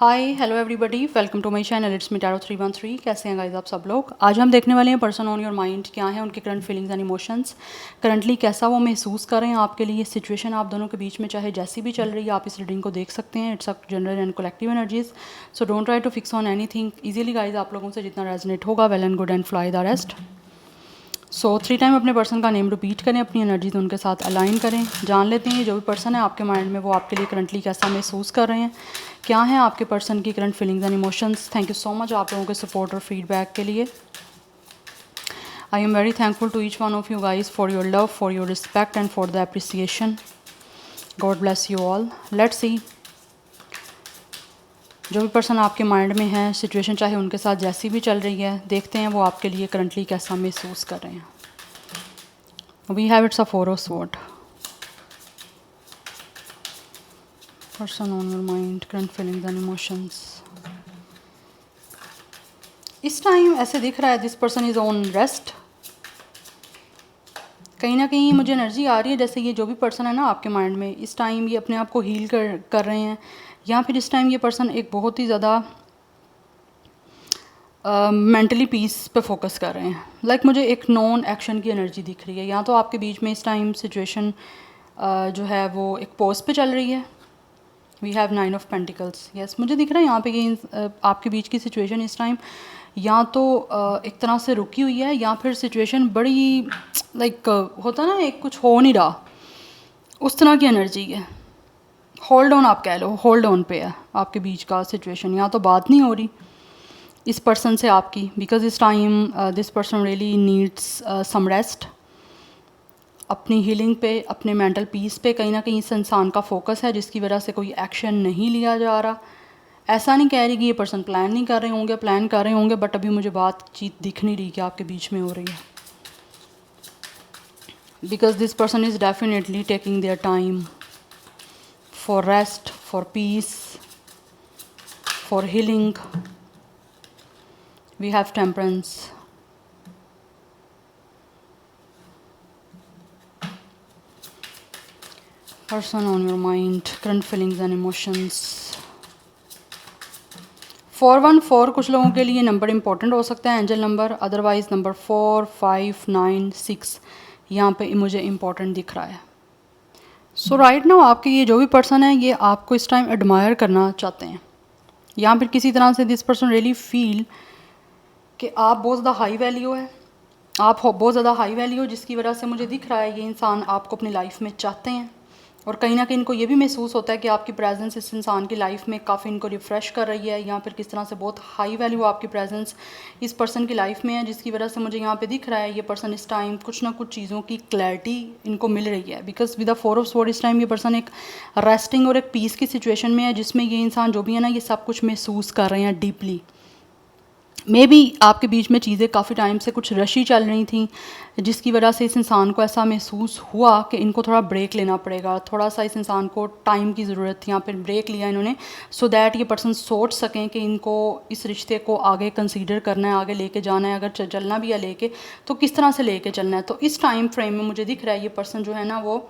Hi hello everybody, welcome to my channel. It's me tarot 313। कैसे हैं guys आप सब लोग। आज हम देखने वाले हैं पर्सन ऑन योर माइंड, क्या है उनके current feelings and emotions, currently कैसा वो महसूस कर रहे हैं आपके लिए। सिचुएशन आप दोनों के बीच में चाहे जैसी भी चल रही है, आप इस रीडिंग को देख सकते हैं। It's a general and collective energies, so don't try to fix on anything. Easily guys आप लोगों से जितना रेजोनेट होगा, well and good and fly the rest. So 3 time अपने पर्सन का नेम रिपीट करें, अपनी एनर्जीज उनके साथ अलाइन करें। जान लेते हैं जो भी पर्सन है आपके माइंड में, वो आपके लिए करंटली कैसा महसूस कर रहे हैं, क्या है आपके पर्सन की current feelings and emotions. Thank you so much आप लोगों के सपोर्ट और फीडबैक के लिए। I am very thankful to each one of you guys for your love, for your respect and for the appreciation. God bless you all. Let's see जो भी person आपके mind में है, सिचुएशन चाहे उनके साथ जैसी भी चल रही है, देखते हैं वो आपके लिए करंटली कैसा महसूस कर रहे हैं। We have it's a 4 of sword. Person on your mind, current feelings and emotions. इस टाइम ऐसे दिख रहा है this person is on rest. कहीं ना कहीं मुझे एनर्जी आ रही है जैसे ये जो भी पर्सन है ना आपके माइंड में, इस टाइम ये अपने आप को हील कर रहे हैं, या फिर इस टाइम ये पर्सन एक बहुत ही ज़्यादा मेंटली पीस पे फोकस कर रहे हैं। मुझे एक नॉन एक्शन की एनर्जी दिख रही है। या तो आपके बीच में इस टाइम सिचुएशन जो है वो एक पोज पे चल रही है। We have 9 of pentacles. Yes, मुझे दिख रहा है यहाँ पे ये आपके बीच की सिचुएशन इस टाइम या तो एक तरह से रुकी हुई है, या फिर सिचुएशन बड़ी होता ना, एक कुछ हो नहीं रहा, उस तरह की एनर्जी है। होल्ड ऑन आप कह लो, होल्ड ऑन पे है आपके बीच का सिचुएशन। या तो बात नहीं हो रही इस पर्सन से आपकी, बिकॉज इस time this person really needs some rest. अपनी हीलिंग पे, अपने मेंटल पीस पे कहीं ना कहीं इस इंसान का फोकस है, जिसकी वजह से कोई एक्शन नहीं लिया जा रहा। ऐसा नहीं कह रही कि ये पर्सन प्लान नहीं कर रहे होंगे, प्लान कर रहे होंगे, बट अभी मुझे बातचीत दिख नहीं रही कि आपके बीच में हो रही है। Because this person is definitely taking their time for rest, for peace, for healing. We have temperance. Person on your mind, current feelings and emotions. 414 कुछ लोगों के लिए नंबर इंपॉर्टेंट हो सकता है, एंजल नंबर। अदरवाइज नंबर 4, 5, 9, 6 यहाँ पे मुझे इंपॉर्टेंट दिख रहा है। सो राइट नाउ आपके ये जो भी पर्सन है, ये आपको इस टाइम एडमायर करना चाहते हैं, या फिर किसी तरह से दिस पर्सन रियली फील कि आप बहुत ज़्यादा हाई वैल्यू है, आप बहुत ज़्यादा हाई वैल्यू, जिसकी वजह से मुझे दिख रहा है ये इंसान आपको अपनी लाइफ में चाहते हैं। और कहीं ना कहीं इनको ये भी महसूस होता है कि आपकी प्रेजेंस इस इंसान की लाइफ में काफ़ी इनको रिफ़्रेश कर रही है, या फिर किस तरह से बहुत हाई वैल्यू आपकी प्रेजेंस इस पर्सन की लाइफ में है, जिसकी वजह से मुझे यहाँ पे दिख रहा है ये पर्सन इस टाइम कुछ ना कुछ चीज़ों की क्लैरिटी इनको मिल रही है। Because with the 4 of sword इस टाइम ये पर्सन एक रेस्टिंग और एक पीस की सिचुएशन में है, जिसमें ये इंसान जो भी है ना, ये सब कुछ महसूस कर रहे हैं डीपली। मे बी आपके बीच में चीज़ें काफ़ी टाइम से कुछ रशी चल रही थी, जिसकी वजह से इस इंसान को ऐसा महसूस हुआ कि इनको थोड़ा ब्रेक लेना पड़ेगा, थोड़ा सा इस इंसान को टाइम की ज़रूरत थी। यहाँ पर ब्रेक लिया इन्होंने, सो दैट ये पर्सन सोच सकें कि इनको इस रिश्ते को आगे कंसीडर करना है, आगे लेके जाना है। अगर चलना भी है लेके, तो किस तरह से लेके चलना है। तो इस टाइम फ्रेम में मुझे दिख रहा है ये पर्सन जो है ना, वो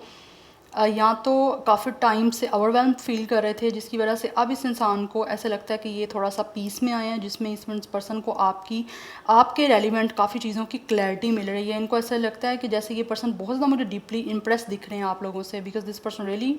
या तो काफ़ी टाइम से ओवरवेल्म फील कर रहे थे, जिसकी वजह से अब इस इंसान को ऐसा लगता है कि ये थोड़ा सा पीस में आए हैं, जिसमें इस पर्सन को आपके रेलिवेंट काफ़ी चीज़ों की क्लैरिटी मिल रही है। इनको ऐसा लगता है कि जैसे ये पर्सन बहुत ज़्यादा मुझे डीपली इम्प्रेस दिख रहे हैं आप लोगों से, because this person really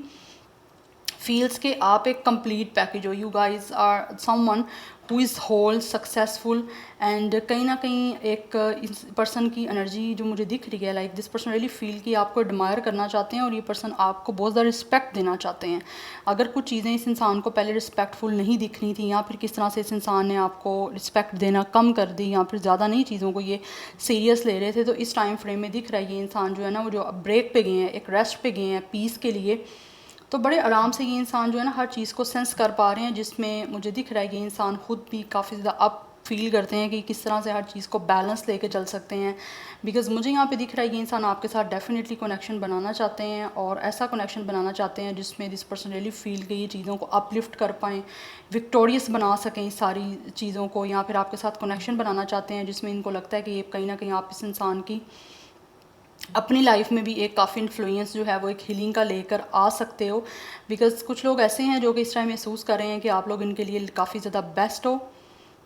feels के आप एक कंप्लीट पैकेज हो। You guys are someone who is whole, successful, and कहीं ना कहीं एक इस पर्सन की एनर्जी जो मुझे दिख रही है, दिस पर्सन रियली फील कि आपको एडमायर करना चाहते हैं, और ये पर्सन आपको बहुत ज़्यादा रिस्पेक्ट देना चाहते हैं। अगर कुछ चीज़ें इस इंसान को पहले रिस्पेक्टफुल नहीं दिख रही थी, या फिर किस तरह से इस इंसान ने आपको रिस्पेक्ट देना कम कर दी, या फिर ज़्यादा नहीं चीज़ों को ये सीरियस ले रहे थे, तो इस टाइम फ्रेम में दिख रहा है ये इंसान जो है ना, वो जो ब्रेक पे गए हैं, एक रेस्ट पे गए हैं पीस के लिए। तो बड़े आराम से ये इंसान जो है ना हर चीज़ को सेंस कर पा रहे हैं, जिसमें मुझे दिख रहा है ये इंसान खुद भी काफ़ी ज़्यादा अप फील करते हैं कि किस तरह से हर चीज़ को बैलेंस लेके चल सकते हैं। बिकॉज मुझे यहाँ पे दिख रहा है ये इंसान आपके साथ डेफिनेटली कनेक्शन बनाना चाहते हैं, और ऐसा कनेक्शन बनाना चाहते हैं जिसमें दिस पर्सन रियली फील कि ये चीज़ों को अपलिफ्ट कर पाएँ, विक्टोरियस बना सकें इस सारी चीज़ों को, या फिर आपके साथ कनेक्शन बनाना चाहते हैं जिसमें इनको लगता है कि ये कहीं ना कहीं आप इस इंसान की अपनी लाइफ में भी एक काफ़ी इन्फ्लुएंस जो है वो एक हीलिंग का लेकर आ सकते हो। बिकॉज़ कुछ लोग ऐसे हैं जो कि इस टाइम महसूस कर रहे हैं कि आप लोग इनके लिए काफ़ी ज़्यादा बेस्ट हो।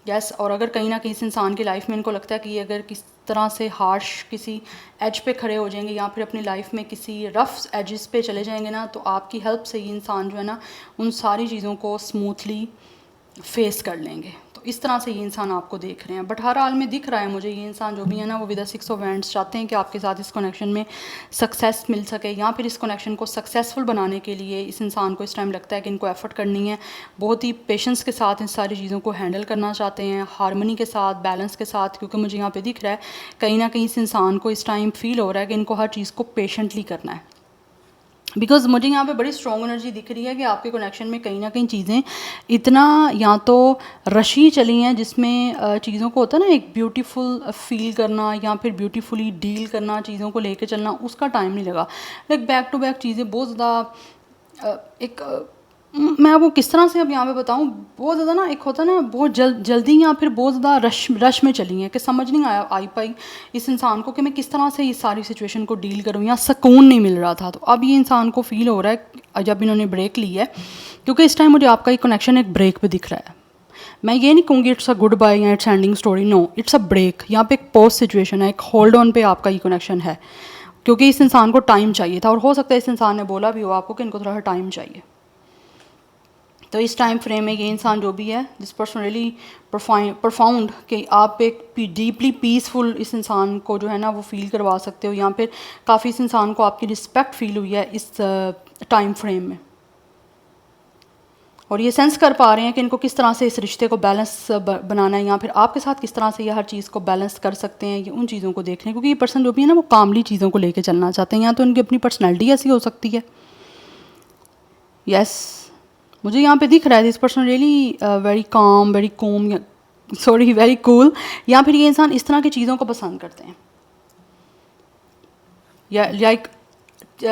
यस, और अगर कहीं ना कहीं इस इंसान की लाइफ में इनको लगता है कि अगर किस तरह से हार्श किसी एज पे खड़े हो जाएंगे या फिर अपनी लाइफ में किसी रफ़ एजेस पे चले जाएंगे ना, तो आपकी हेल्प से ये इंसान जो है ना उन सारी चीज़ों को स्मूथली फेस कर लेंगे। तो इस तरह से ये इंसान आपको देख रहे हैं। बट हर हाल में दिख रहा है मुझे ये इंसान जो भी है ना वो विद द 6 ऑफ वैंड्स चाहते हैं कि आपके साथ इस कनेक्शन में सक्सेस मिल सके, या फिर इस कनेक्शन को सक्सेसफुल बनाने के लिए इस इंसान को इस टाइम लगता है कि इनको एफर्ट करनी है, बहुत ही पेशेंस के साथ इन सारी चीज़ों को हैंडल करना चाहते हैं, हारमोनी के साथ, बैलेंस के साथ। क्योंकि मुझे यहाँ पे दिख रहा है कहीं ना कहीं इस इंसान को इस टाइम फील हो रहा है कि इनको हर चीज़ को पेशेंटली करना है। बिकॉज़ मुझे यहाँ पे बड़ी स्ट्रॉन्ग एनर्जी दिख रही है कि आपके कनेक्शन में कहीं ना कहीं चीज़ें इतना या तो रशी चली हैं जिसमें चीज़ों को होता है ना एक ब्यूटीफुल फील करना या फिर ब्यूटीफुली डील करना, चीज़ों को लेके चलना, उसका टाइम नहीं लगा। लाइक बैक टू बैक चीज़ें बहुत ज़्यादा मैं आपको किस तरह से अब यहाँ पे बताऊँ, बहुत ज़्यादा ना एक होता है ना बहुत जल्दी या फिर बहुत ज़्यादा रश में चली हैं कि समझ नहीं आई पाई इस इंसान को कि मैं किस तरह से इस सारी सिचुएशन को डील करूँ, या सुकून नहीं मिल रहा था। तो अब ये इंसान को फील हो रहा है जब इन्होंने ब्रेक ली है, क्योंकि इस टाइम मुझे आपका एक कनेक्शन एक ब्रेक पे दिख रहा है। मैं ये नहीं कहूँगी इट्स अ गुड बाय या it's ending story, no, it's a break. यहाँ पे एक पोस्ट सिचुएशन है, एक होल्ड ऑन पे आपका ये कनेक्शन है, क्योंकि इस इंसान को टाइम चाहिए था और हो सकता है इस इंसान ने बोला भी हो आपको कि इनको थोड़ा सा टाइम चाहिए। तो इस टाइम फ्रेम में ये इंसान जो भी है जिस पर्सन रियली परफाउंड कि आप एक डीपली पीसफुल इस इंसान को जो है ना वो फील करवा सकते हो, या फिर काफ़ी इस इंसान को आपकी रिस्पेक्ट फील हुई है इस टाइम फ्रेम में, और ये सेंस कर पा रहे हैं कि इनको किस तरह से इस रिश्ते को बैलेंस बनाना है, या फिर आपके साथ किस तरह से ये हर चीज़ को बैलेंस कर सकते हैं। ये उन चीज़ों को देख रहे हैं क्योंकि ये पर्सन जो भी है ना वो कामली चीज़ों को लेके चलना चाहते हैं, या तो उनकी अपनी पर्सनैलिटी ऐसी हो सकती है। यस, मुझे यहाँ पे दिख रहा है this person really very calm, very कूम, सॉरी वेरी कूल, या फिर ये इंसान इस तरह की चीज़ों को पसंद करते हैं, या लाइक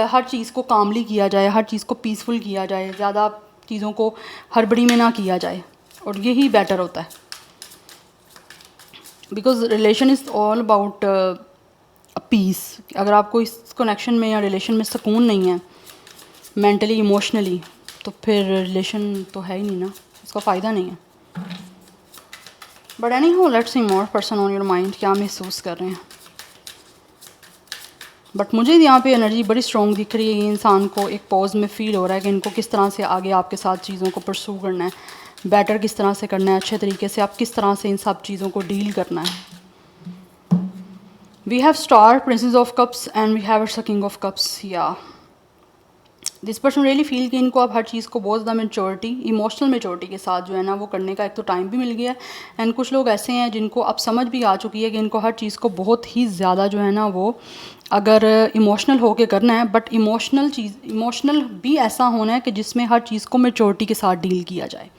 हर चीज़ को कामली किया जाए, हर चीज़ को पीसफुल किया जाए, ज़्यादा चीज़ों को हड़बड़ी में ना किया जाए, और यही बेटर होता है। Because relation is all about piece. अगर आपको इस कनेक्शन में या रिलेशन में सुकून नहीं है मेंटली इमोशनली, तो फिर रिलेशन तो है ही नहीं ना, इसका फ़ायदा नहीं है। बट एनी हो, let's see more person on your mind क्या महसूस कर रहे हैं। बट मुझे यहाँ पे एनर्जी बड़ी स्ट्रॉन्ग दिख रही है। ये इंसान को एक पॉज में फ़ील हो रहा है कि इनको किस तरह से आगे आपके साथ चीज़ों को परसू करना है, बेटर किस तरह से करना है, अच्छे तरीके से आप किस तरह से इन सब चीज़ों को डील करना है। We have star, princess of cups and we have a king of cups. Yeah this person really feel कि इनको अब हर चीज़ को बहुत ज़्यादा मेचोरिटी, इमोशनल मेचोरिटी के साथ जो है ना वो करने का एक तो टाइम भी मिल गया है, एंड कुछ लोग ऐसे हैं जिनको अब समझ भी आ चुकी है कि इनको हर चीज़ को बहुत ही ज़्यादा जो है ना वो अगर इमोशनल होके करना है, बट इमोशनल भी ऐसा होना है कि जिसमें हर चीज़ को मेचोरिटी के साथ डील किया जाए,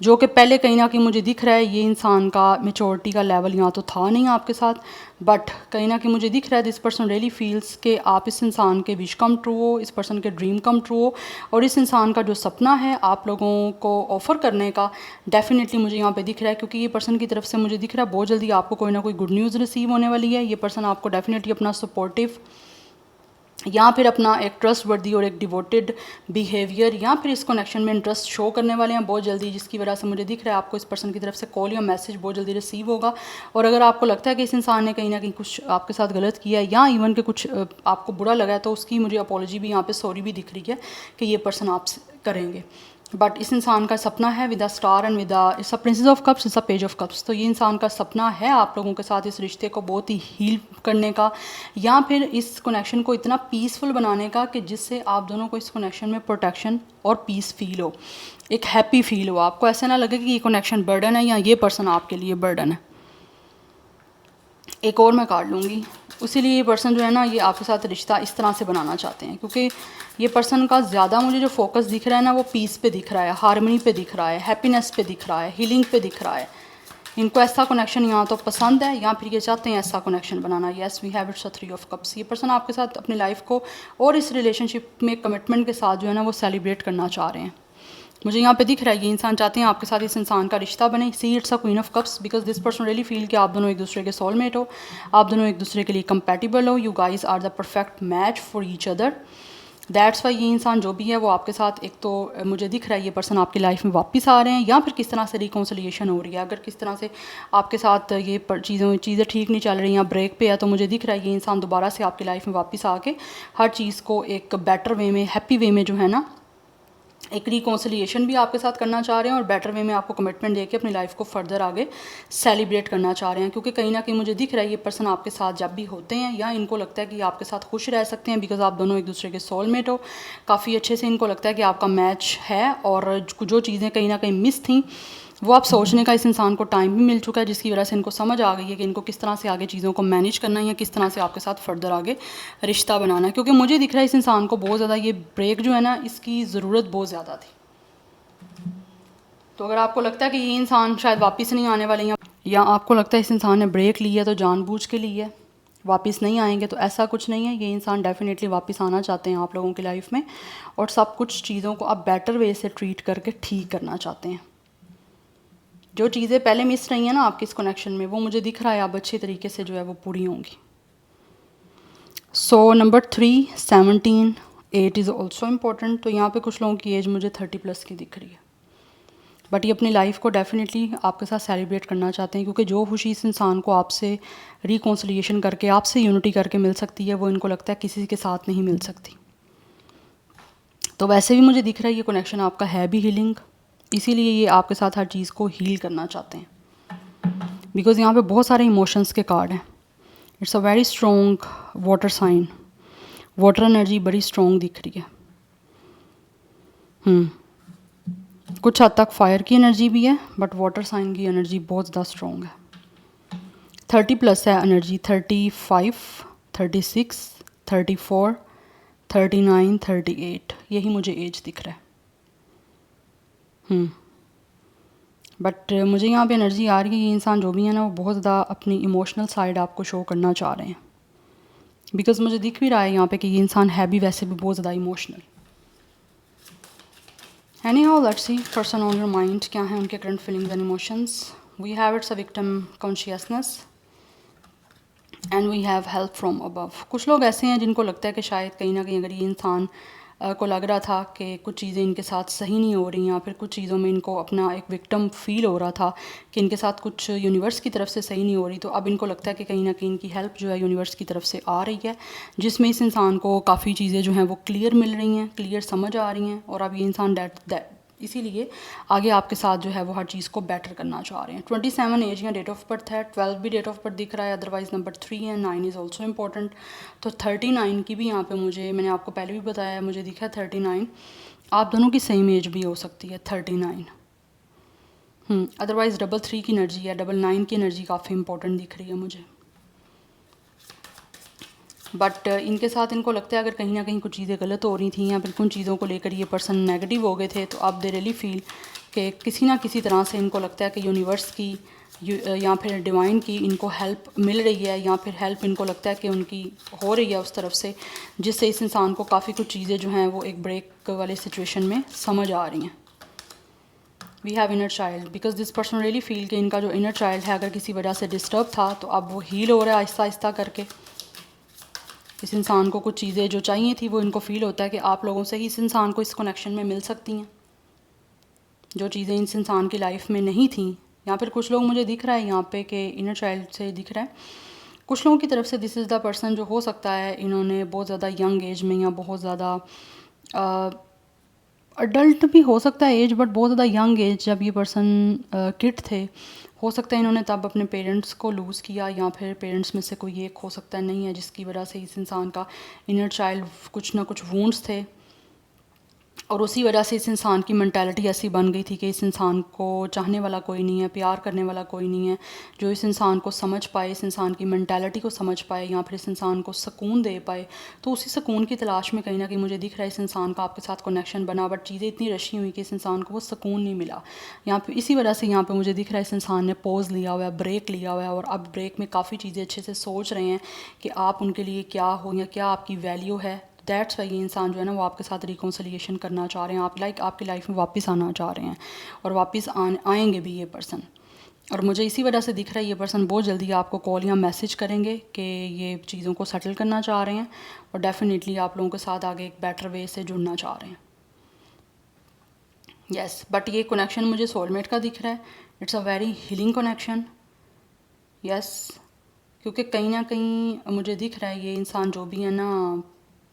जो कि पहले कहीं ना कहीं मुझे दिख रहा है ये इंसान का मेचोरिटी का लेवल यहाँ तो था नहीं आपके साथ, बट कहीं ना कहीं मुझे दिख रहा है दिस पर्सन रियली फील्स कि आप इस इंसान के विश कम ट्रू हो, इस पर्सन के ड्रीम कम ट्रू हो, और इस इंसान का जो सपना है आप लोगों को ऑफ़र करने का डेफिनेटली मुझे यहाँ पे दिख रहा है, क्योंकि ये पर्सन की तरफ से मुझे दिख रहा है बहुत जल्दी आपको कोई ना कोई गुड न्यूज़ रिसीव होने वाली है। ये पर्सन आपको डेफिनेटली अपना सपोर्टिव या फिर अपना एक ट्रस्ट वर्दी और एक डिवोटेड बिहेवियर या फिर इस कनेक्शन में इंटरेस्ट शो करने वाले हैं बहुत जल्दी, जिसकी वजह से मुझे दिख रहा है आपको इस पर्सन की तरफ से कॉल या मैसेज बहुत जल्दी रिसीव होगा। और अगर आपको लगता है कि इस इंसान ने कहीं ना कहीं कुछ आपके साथ गलत किया है या इवन के कुछ आपको बुरा लगा है, तो उसकी मुझे अपॉलॉजी भी यहाँ पे सॉरी भी दिख रही है कि ये पर्सन आपसे करेंगे। बट इस इंसान का सपना है with a star and with a it's a princess of cups, it's a page of cups. तो ये इंसान का सपना है आप लोगों के साथ इस रिश्ते को बहुत ही हील करने का, या फिर इस कनेक्शन को इतना पीसफुल बनाने का कि जिससे आप दोनों को इस कनेक्शन में प्रोटेक्शन और पीस फील हो, एक हैप्पी फील हो, आपको ऐसा ना लगे कि ये कनेक्शन बर्डन है या ये पर्सन आपके लिए बर्डन है। एक और मैं काट लूँगी, उसीलिए ये पर्सन जो है ना ये आपके साथ रिश्ता इस तरह से बनाना चाहते हैं, क्योंकि ये पर्सन का ज़्यादा मुझे जो फोकस दिख रहा है ना वो पीस पे दिख रहा है, हार्मनी पे दिख रहा है, हैप्पीनेस पे दिख रहा है, हीलिंग पे दिख रहा है। इनको ऐसा कनेक्शन यहाँ तो पसंद है या फिर ये चाहते हैं ऐसा कनेक्शन बनाना। Yes, we have it's a 3 of cups. ये पर्सन आपके साथ अपनी लाइफ को और इस रिलेशनशिप में कमिटमेंट के साथ जो है ना वो सेलिब्रेट करना चाह रहे हैं। मुझे यहाँ पे दिख रहा है ये इंसान चाहते हैं आपके साथ इस इंसान का रिश्ता बने। See it's a queen of cups, because this person really feel कि आप दोनों एक दूसरे के सोलमेट हो, आप दोनों एक दूसरे के लिए कंपेटिबल हो, you guys are the perfect match for each other. That's why ये इंसान जो भी है वो आपके साथ, एक तो मुझे दिख रहा है ये पर्सन आपकी लाइफ में वापस आ रहे हैं, या फिर किस तरह से रिकॉन्सिलिएशन हो रही है। अगर किस तरह से आपके साथ ये चीज़ें ठीक नहीं चल रही हैं, ब्रेक पे है, तो मुझे दिख रहा है ये इंसान दोबारा से आपकी लाइफ में वापस आके हर चीज़ को एक बेटर वे में, हैप्पी वे में जो है ना, एक रिकॉन्सिलिएशन भी आपके साथ करना चाह रहे हैं और बेटर वे में आपको कमिटमेंट देके अपनी लाइफ को फर्दर आगे सेलिब्रेट करना चाह रहे हैं। क्योंकि कहीं ना कहीं मुझे दिख रहा है ये पर्सन आपके साथ जब भी होते हैं, या इनको लगता है कि आपके साथ खुश रह सकते हैं, बिकॉज आप दोनों एक दूसरे के सोलमेट हो, काफ़ी अच्छे से इनको लगता है कि आपका मैच है। और जो चीज़ें कहीं ना कहीं मिस थी वो आप सोचने का इस इंसान को टाइम भी मिल चुका है, जिसकी वजह से इनको समझ आ गई है कि इनको किस तरह से आगे चीज़ों को मैनेज करना है, या किस तरह से आपके साथ फर्दर आगे रिश्ता बनाना है। क्योंकि मुझे दिख रहा है इस इंसान को बहुत ज़्यादा ये ब्रेक जो है ना, इसकी ज़रूरत बहुत ज़्यादा थी। तो अगर आपको लगता है कि ये इंसान शायद वापस नहीं आने वाले, या आपको लगता है इस इंसान ने ब्रेक लिया तो जानबूझ के लिए वापस नहीं आएंगे, तो ऐसा कुछ नहीं है। ये इंसान डेफिनेटली वापस आना चाहते हैं आप लोगों की लाइफ में, और सब कुछ चीज़ों को आप बेटर वे से ट्रीट करके ठीक करना चाहते हैं। जो चीज़ें पहले मिस रही हैं ना आपके इस कनेक्शन में, वो मुझे दिख रहा है अब अच्छे तरीके से जो है वो पूरी होंगी। So number 3, 17, 8 is also important. तो यहाँ पे कुछ लोगों की एज मुझे 30+ की दिख रही है, बट ये अपनी लाइफ को डेफिनेटली आपके साथ सेलिब्रेट करना चाहते हैं, क्योंकि जो खुशी इस इंसान को आपसे रिकॉन्सिलिएशन करके, आपसे यूनिटी करके मिल सकती है, वो इनको लगता है किसी के साथ नहीं मिल सकती। तो वैसे भी मुझे दिख रहा है ये कनेक्शन आपका है भी हीलिंग, इसीलिए ये आपके साथ हर चीज़ को हील करना चाहते हैं। बिकॉज यहाँ पे बहुत सारे इमोशंस के कार्ड हैं। It's a very strong water sign, water energy बड़ी स्ट्रॉन्ग दिख रही है। कुछ हद तक फायर की एनर्जी भी है, बट वाटर साइन की एनर्जी बहुत ज़्यादा स्ट्रॉन्ग है। 30+ है एनर्जी, 35, 36, 34, 39, 38, यही मुझे एज दिख रहा है। बट मुझे यहाँ पे एनर्जी आ रही है ये इंसान जो भी है ना, वो बहुत ज़्यादा अपनी इमोशनल साइड आपको शो करना चाह रहे हैं। बिकॉज मुझे दिख भी रहा है यहाँ पे कि ये इंसान है भी वैसे भी बहुत ज़्यादा emotional. Anyhow, let's see person on your mind, क्या है उनके current feelings and emotions. We have it's a victim consciousness and we have help from above. कुछ लोग ऐसे हैं जिनको लगता है कि शायद कहीं ना कहीं अगर ये इंसान को लग रहा था कि कुछ चीज़ें इनके साथ सही नहीं हो रही, या फिर कुछ चीज़ों में इनको अपना एक विक्टिम फील हो रहा था कि इनके साथ कुछ यूनिवर्स की तरफ से सही नहीं हो रही, तो अब इनको लगता है कि कहीं ना कहीं इनकी हेल्प जो है यूनिवर्स की तरफ से आ रही है, जिसमें इस इंसान को काफ़ी चीज़ें जो हैं वो क्लियर मिल रही हैं, क्लियर समझ आ रही हैं। और अब ये इंसान इसीलिए आगे आपके साथ जो है वो हर चीज़ को बेटर करना चाह रहे हैं। 27 एज या डेट ऑफ बर्थ है, 12 भी डेट ऑफ बर्थ दिख रहा है, अदरवाइज नंबर 3 है, 9 इज़ ऑल्सो इम्पॉर्टेंट। तो 39 की भी यहाँ पे मैंने आपको पहले भी बताया, मुझे दिखा है 39। आप दोनों की सेम एज भी हो सकती है 39। अदरवाइज 33 की एनर्जी है, 99 की एनर्जी काफ़ी इंपॉर्टेंट दिख रही है मुझे। बट इनके साथ इनको लगता है अगर कहीं ना कहीं कुछ चीज़ें गलत हो रही थी, या फिर कुछ चीज़ों को लेकर ये पर्सन नेगेटिव हो गए थे, तो अब दे रियली फील कि किसी ना किसी तरह से इनको लगता है कि यूनिवर्स की या फिर डिवाइन की इनको हेल्प मिल रही है, या फिर हेल्प इनको लगता है कि उनकी हो रही है उस तरफ से, जिससे इस इंसान को काफ़ी कुछ चीज़ें जो हैं वो एक ब्रेक वाले सिचुएशन में समझ आ रही हैं। We have inner child, because this person really feel कि इनका जो इनर चाइल्ड है अगर किसी वजह से डिस्टर्ब था, तो अब वो हील हो रहा है आहिस्ता आहिस्ता करके। इस इंसान को कुछ चीज़ें जो चाहिए थी वो इनको फील होता है कि आप लोगों से ही इस इंसान को इस कनेक्शन में मिल सकती हैं, जो चीज़ें इस इंसान की लाइफ में नहीं थी। या फिर कुछ लोग मुझे दिख रहा है यहाँ पे कि इनर चाइल्ड से दिख रहा है कुछ लोगों की तरफ से, दिस इज़ द पर्सन जो हो सकता है इन्होंने बहुत ज़्यादा यंग एज में, या बहुत ज़्यादा अडल्ट भी हो सकता है एज, बट बहुत ज़्यादा यंग एज जब ये पर्सन किड थे, हो सकता है इन्होंने तब अपने पेरेंट्स को लूज़ किया, या फिर पेरेंट्स में से कोई एक हो सकता है नहीं है, जिसकी वजह से इस इंसान का इनर चाइल्ड कुछ ना कुछ वूंड्स थे, और उसी वजह से इस इंसान की मेंटालिटी ऐसी बन गई थी कि इस इंसान को चाहने वाला कोई नहीं है, प्यार करने वाला कोई नहीं है, जो इस इंसान को समझ पाए, इस इंसान की मेंटालिटी को समझ पाए, या फिर इस इंसान को सुकून दे पाए। तो उसी सुकून की तलाश में कहीं ना कहीं मुझे दिख रहा है इस इंसान का आपके साथ कनेक्शन बना, बट चीज़ें इतनी रशी हुई कि इस इंसान को वो सुकून नहीं मिला। यहाँ पर इसी वजह से यहाँ पर मुझे दिख रहा है इस इंसान ने पॉज लिया हुआ है, ब्रेक लिया हुआ है, और अब ब्रेक में काफ़ी चीज़ें अच्छे से सोच रहे हैं कि आप उनके लिए क्या हो, या क्या आपकी वैल्यू है। दैट्स वाई ये इंसान जो है ना वो आपके साथ रिकॉन्सिलिएशन करना चाह रहे हैं, आप आपकी लाइफ में वापस आना चाह रहे हैं और वापस आएंगे भी ये पर्सन। और मुझे इसी वजह से दिख रहा है ये पर्सन बहुत जल्दी आपको कॉल या मैसेज करेंगे कि ये चीज़ों को सेटल करना चाह रहे हैं और डेफिनेटली आप लोगों के साथ आगे एक बेटर वे से जुड़ना चाह रहे हैं। यस, बट ये कनेक्शन मुझे सोलमेट का दिख रहा है। It's a very healing connection. Yes, क्योंकि कहीं ना कहीं मुझे दिख रहा है ये इंसान जो भी है ना,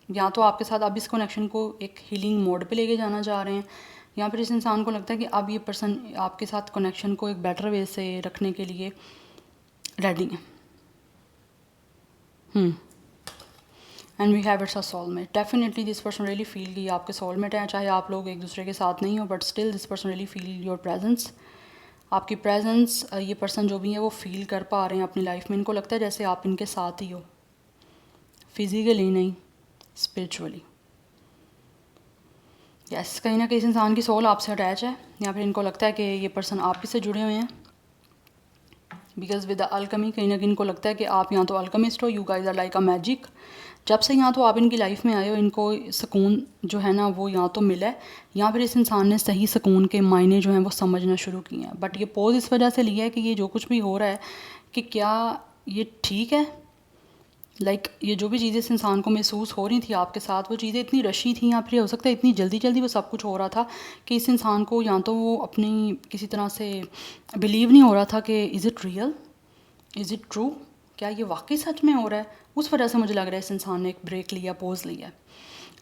या तो आपके साथ अब इस कनेक्शन को एक हीलिंग मोड पे लेके जाना चाह रहे हैं, या फिर इस इंसान को लगता है कि अब ये पर्सन आपके साथ कनेक्शन को एक बेटर वे से रखने के लिए रेडी है। And we have it's a soulmate. Definitely this person really feel कि आपके सोलमेट हैं, चाहे आप लोग एक दूसरे के साथ नहीं हो, but still this person really feel your presence. आपकी प्रेजेंस ये पर्सन जो भी है वो फील कर पा रहे हैं अपनी लाइफ में। इनको लगता है जैसे आप इनके साथ ही हो, फिजिकली नहीं, स्पिरिचुअली। यस, कहीं ना कहीं इस इंसान की सोल आपसे अटैच है, या फिर इनको लगता है कि ये पर्सन आप ही से जुड़े हुए हैं। बिकॉज विद द अल्कमी, कहीं ना कहीं इनको लगता है कि आप यहाँ तो अल्कमिस्ट हो, you guys are like a magic. जब से यहाँ तो आप इनकी लाइफ में आए हो, इनको सुकून जो है ना वो यहाँ तो मिला है, या फिर इस इंसान ने सही सुकून के मायने जो हैं वो समझना शुरू किए हैं। बट ये पोज इस वजह से लिया है कि ये जो कुछ भी हो रहा है कि क्या ये ठीक है। ये जो भी चीज़ें इस इंसान को महसूस हो रही थी आपके साथ, वो चीज़ें इतनी रशी थी, या फिर हो सकता है इतनी जल्दी जल्दी वो सब कुछ हो रहा था कि इस इंसान को या तो वो अपनी किसी तरह से बिलीव नहीं हो रहा था कि is it real, is it true, क्या ये वाकई सच में हो रहा है। उस वजह से मुझे लग रहा है इस इंसान ने एक ब्रेक लिया, पोज लिया।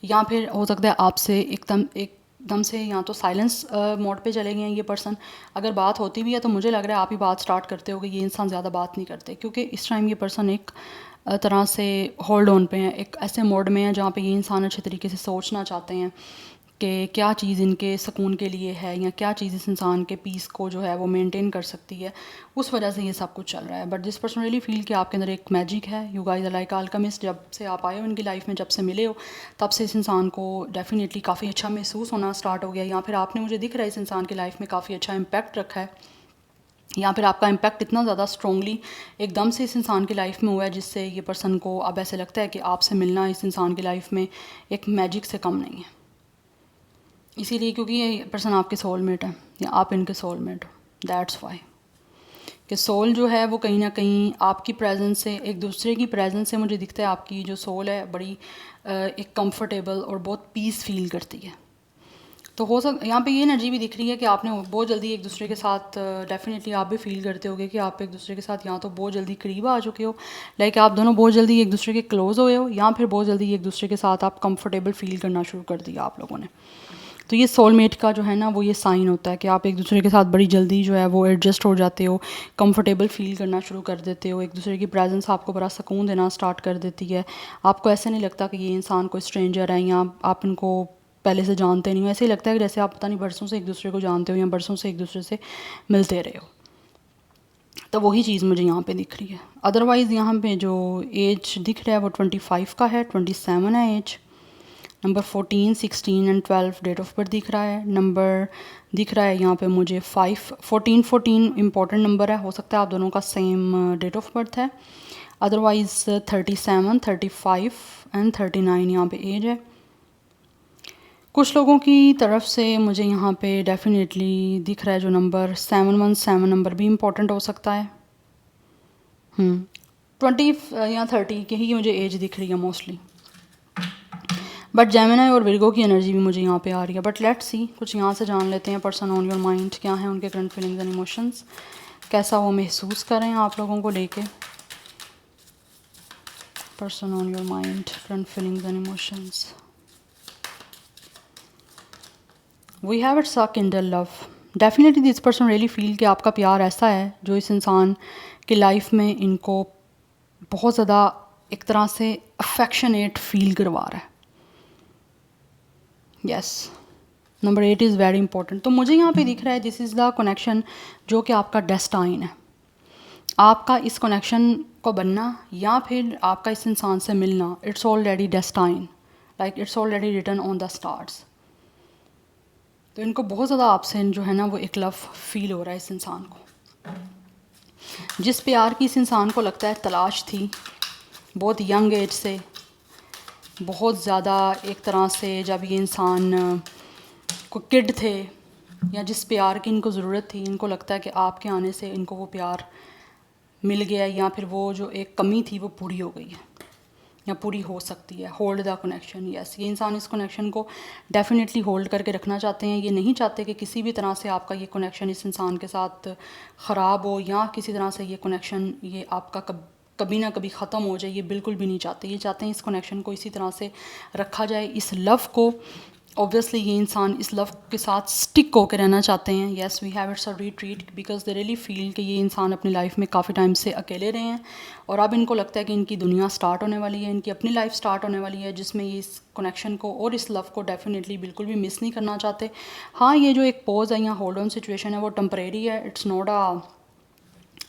या फिर हो सकता है आपसे एकदम से या तो साइलेंस मोड पे चले गए हैं ये पर्सन। अगर बात होती भी है तो मुझे लग रहा है आप ही बात स्टार्ट करते हो, ये इंसान ज़्यादा बात नहीं करते, क्योंकि इस टाइम ये पर्सन एक तरह से होल्ड ऑन पे हैं, एक ऐसे मोड में है जहाँ पे ये इंसान अच्छे तरीके से सोचना चाहते हैं कि क्या चीज़ इनके सुकून के लिए है, या क्या चीज़ इस इंसान के पीस को जो है वो मेंटेन कर सकती है। उस वजह से ये सब कुछ चल रहा है। But this person really feel कि आपके अंदर एक मैजिक है, you guys are like alchemist. जब से आप आए हो इनकी लाइफ में, जब से मिले हो, तब से इस इंसान को डेफिनेटली काफ़ी अच्छा महसूस होना स्टार्ट हो गया। या फिर आपने, मुझे दिख रहा है इस इंसान की लाइफ में काफ़ी अच्छा इम्पैक्ट रखा है, या फिर आपका इम्पैक्ट इतना ज़्यादा स्ट्रॉन्गली एकदम से इस इंसान की लाइफ में हुआ है जिससे ये पर्सन को अब ऐसे लगता है कि आपसे मिलना इस इंसान की लाइफ में एक मैजिक से कम नहीं है। इसीलिए क्योंकि ये पर्सन आपके सोलमेट है, या आप इनके सोलमेट हो। दैट्स वाई कि सोल जो है वो कहीं ना कहीं आपकी प्रेजेंस से, एक दूसरे की प्रेजेंस से मुझे दिखता है आपकी जो सोल है बड़ी एक कंफर्टेबल और बहुत पीस फील करती है। तो हो यहाँ पे ये एनर्जी भी दिख रही है कि आपने बहुत जल्दी एक दूसरे के साथ, डेफिनेटली आप भी फील करते होगे कि आप एक दूसरे के साथ यहाँ तो बहुत जल्दी करीब आ चुके हो, आप दोनों बहुत जल्दी एक दूसरे के क्लोज हुए हो, या फिर बहुत जल्दी एक दूसरे के साथ आप कंफर्टेबल फील करना शुरू कर दिया आप लोगों ने। तो ये सोलमेट का जो है ना वो ये साइन होता है कि आप एक दूसरे के साथ बड़ी जल्दी जो है वो एडजस्ट हो जाते हो, कंफर्टेबल फील करना शुरू कर देते हो, एक दूसरे की प्रेजेंस आपको बड़ा सुकून देना स्टार्ट कर देती है। आपको ऐसे नहीं लगता कि ये इंसान कोई स्ट्रेंजर है या आप इनको पहले से जानते नहीं हो। ऐसे ही लगता है कि जैसे आप पता नहीं बरसों से एक दूसरे को जानते हो या बरसों से एक दूसरे से मिलते रहे हो। तो वही चीज़ मुझे यहाँ पे दिख रही है। अदरवाइज़ यहाँ पे जो एज दिख रहा है वो 25 का है, 27 है age. Number 14, 16 and 12 date of birth दिख रहा है। नंबर दिख रहा है यहाँ पे मुझे 14 इम्पॉर्टेंट नंबर है, हो सकता है आप दोनों का सेम डेट ऑफ बर्थ है। अदरवाइज़ 37, 35 एंड 39 यहाँ पे एज है। कुछ लोगों की तरफ से मुझे यहाँ पे डेफिनेटली दिख रहा है जो नंबर 717 नंबर भी इम्पॉर्टेंट हो सकता है। 20 या 30 की ही मुझे एज दिख रही है मोस्टली, बट जेमिनी और विर्गो की एनर्जी भी मुझे यहाँ पे आ रही है। बट लेट्स सी, कुछ यहाँ से जान लेते हैं पर्सन ऑन योर माइंड, क्या है उनके करंट फीलिंग्स एंड इमोशंस, कैसा वो महसूस कर रहे हैं आप लोगों को लेके। Person on your mind, current feelings and emotions. We have it suck in the love. Definitely this person really feel कि आपका प्यार ऐसा है जो इस इंसान की लाइफ में इनको बहुत ज़्यादा एक तरह से अफेक्शनेट फील करवा रहा है। Yes, number 8 is very important. तो मुझे यहाँ पे दिख रहा है दिस इज़ द कनेक्शन जो कि आपका डेस्टाइन है। आपका इस कनेक्शन को बनना या फिर आपका इस इंसान से मिलना, it's already destined, like it's already written on the stars. तो इनको बहुत ज़्यादा आपसे जो है ना वो एक लव फील हो रहा है इस इंसान को। जिस प्यार की इस इंसान को लगता है तलाश थी बहुत यंग एज से, बहुत ज़्यादा एक तरह से जब ये इंसान को किड थे या जिस प्यार की इनको ज़रूरत थी, इनको लगता है कि आपके आने से इनको वो प्यार मिल गया या फिर वो जो एक कमी थी वो पूरी हो गई है या पूरी हो सकती है। होल्ड द कनेक्शन, यस, ये इंसान इस कनेक्शन को डेफिनेटली होल्ड करके रखना चाहते हैं। ये नहीं चाहते कि किसी भी तरह से आपका ये कनेक्शन इस इंसान के साथ ख़राब हो या किसी तरह से ये कनेक्शन ये आपका कभी ना कभी ख़त्म हो जाए। ये बिल्कुल भी नहीं चाहते। ये चाहते हैं इस कनेक्शन को इसी तरह से रखा जाए, इस लव को। ऑब्वियसली ये इंसान इस लव के साथ स्टिक होकर रहना चाहते हैं। Yes, we have it's a retreat because they really feel कि ये इंसान अपनी लाइफ में काफ़ी टाइम से अकेले रहे हैं और अब इनको लगता है कि इनकी दुनिया स्टार्ट होने वाली है, इनकी अपनी लाइफ स्टार्ट होने वाली है, जिसमें ये इस कनेक्शन को और इस लव को डेफिनेटली बिल्कुल भी मिस नहीं करना चाहते। हाँ, ये जो एक पोज है या होल्ड ऑन सिचुएशन है वो टेम्परेरी है, it's not a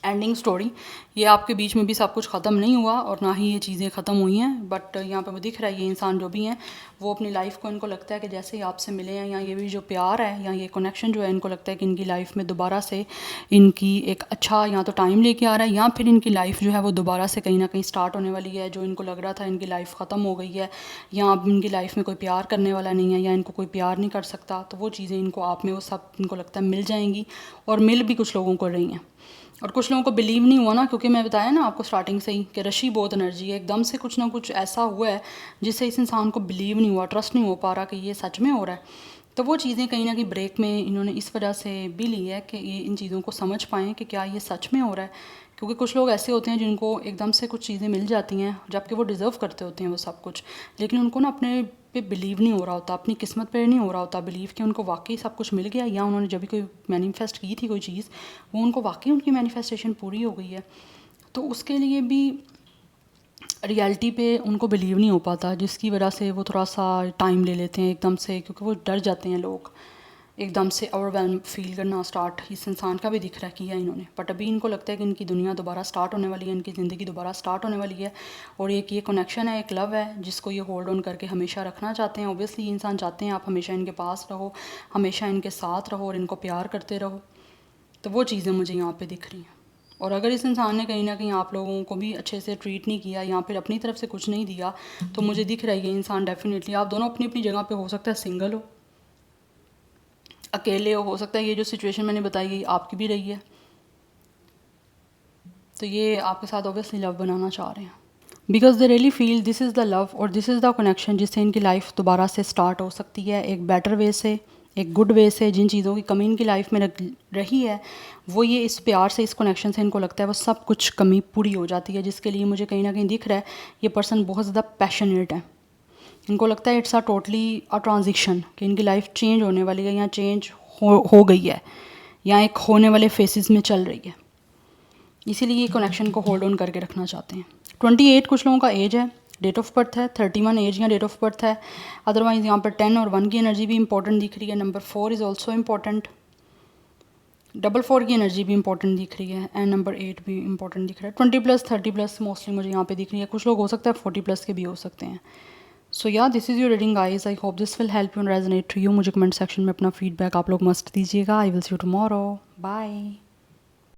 ending story. ये आपके बीच में भी सब कुछ ख़त्म नहीं हुआ और ना ही ये चीज़ें ख़त्म हुई हैं। बट यहाँ पे वो दिख रहा है ये इंसान जो भी हैं वो अपनी लाइफ को, इनको लगता है कि जैसे ही आपसे मिले हैं या ये भी जो प्यार है या ये कनेक्शन जो है, इनको लगता है कि इनकी लाइफ में दोबारा से इनकी एक अच्छा या तो टाइम लेके आ रहा है या फिर इनकी लाइफ जो है वो दोबारा से कहीं ना कहीं स्टार्ट होने वाली है। जो इनको लग रहा था इनकी लाइफ ख़त्म हो गई है या अब इनकी लाइफ में कोई प्यार करने वाला नहीं है या इनको कोई प्यार नहीं कर सकता, तो वो चीज़ें इनको आप में वो सब इनको लगता है मिल जाएंगी और मिल भी कुछ लोगों को रही हैं। और कुछ लोगों को बिलीव नहीं हुआ ना, क्योंकि मैं बताया ना आपको स्टार्टिंग से ही कि रशी बहुत एनर्जी है। एकदम से कुछ ना कुछ ऐसा हुआ है जिससे इस इंसान को बिलीव नहीं हुआ, ट्रस्ट नहीं हो पा रहा कि ये सच में हो रहा है। तो वो चीज़ें कहीं ना कहीं ब्रेक में इन्होंने इस वजह से भी ली है कि ये इन चीज़ों को समझ पाएँ कि क्या ये सच में हो रहा है। क्योंकि कुछ लोग ऐसे होते हैं जिनको एकदम से कुछ चीज़ें मिल जाती हैं जबकि वो डिज़र्व करते होते हैं वो सब कुछ, लेकिन उनको ना अपने पे बिलीव नहीं हो रहा होता, अपनी किस्मत पे नहीं हो रहा होता बिलीव कि उनको वाकई सब कुछ मिल गया या उन्होंने जब भी कोई मैनिफेस्ट की थी कोई चीज़ वो उनको वाकई उनकी मैनिफेस्टेशन पूरी हो गई है। तो उसके लिए भी रियलिटी पे उनको बिलीव नहीं हो पाता, जिसकी वजह से वो थोड़ा सा टाइम ले लेते हैं एकदम से, क्योंकि वो डर जाते हैं लोग एकदम से ओवरवेलम फील करना स्टार्ट इस इंसान का भी दिख रहा है किया इन्होंने। बट अभी इनको लगता है कि इनकी दुनिया दोबारा स्टार्ट होने वाली है, इनकी ज़िंदगी दोबारा स्टार्ट होने वाली है और एक ये कनेक्शन है, एक लव है जिसको ये होल्ड ऑन करके हमेशा रखना चाहते हैं। ऑब्वियसली ये इंसान चाहते हैं आप हमेशा इनके पास रहो, हमेशा इनके साथ रहो और इनको प्यार करते रहो। तो वो चीज़ें मुझे यहाँ पर दिख रही हैं। और अगर इस इंसान ने कहीं ना कहीं आप लोगों को भी अच्छे से ट्रीट नहीं किया या फिर अपनी तरफ से कुछ नहीं दिया, तो मुझे दिख रहा है ये इंसान डेफिनेटली, आप दोनों अपनी अपनी जगह पे हो सकता है सिंगल हो, अकेले हो सकता है ये जो सिचुएशन मैंने बताई है आपकी भी रही है, तो ये आपके साथ ऑब्वियसली लव बनाना चाह रहे हैं because they really feel this is the love और दिस इज़ द कनेक्शन जिससे इनकी लाइफ दोबारा से स्टार्ट हो सकती है एक बेटर वे से, एक गुड वे से। जिन चीज़ों की कमी इनकी लाइफ में रही है वो ये इस प्यार से, इस कनेक्शन से इनको लगता है वो सब कुछ कमी पूरी हो जाती है, जिसके लिए मुझे कहीं ना कहीं दिख रहा है ये पर्सन बहुत ज़्यादा पैशनेट है। इनको लगता है it's a totally a transition कि इनकी लाइफ चेंज होने वाली है या चेंज हो गई है या एक होने वाले फेसेस में चल रही है, इसीलिए ये कनेक्शन को होल्ड ऑन करके रखना चाहते हैं। 28 कुछ लोगों का एज है, डेट ऑफ बर्थ है, 31 एज या डेट ऑफ बर्थ है। अदरवाइज़ यहाँ पर 10 और 1 की एनर्जी भी इंपॉर्टेंट दिख रही है। नंबर 4 इज़ ऑल्सो इम्पॉर्टेंट, 4 की एनर्जी भी इंपॉर्टेंट दिख रही है एंड नंबर 8 भी इंपॉर्टेंट दिख रहा है। 20+, 30+ मोस्टली मुझे यहाँ पे दिख रही है। कुछ लोग हो सकता है 40+ के भी हो सकते हैं। So yeah this is your reading guys, I hope this will help you and resonate to you. मुझे कमेंट सेक्शन में अपना फीडबैक आप लोग मस्ट दीजिएगा। I will see you tomorrow, bye.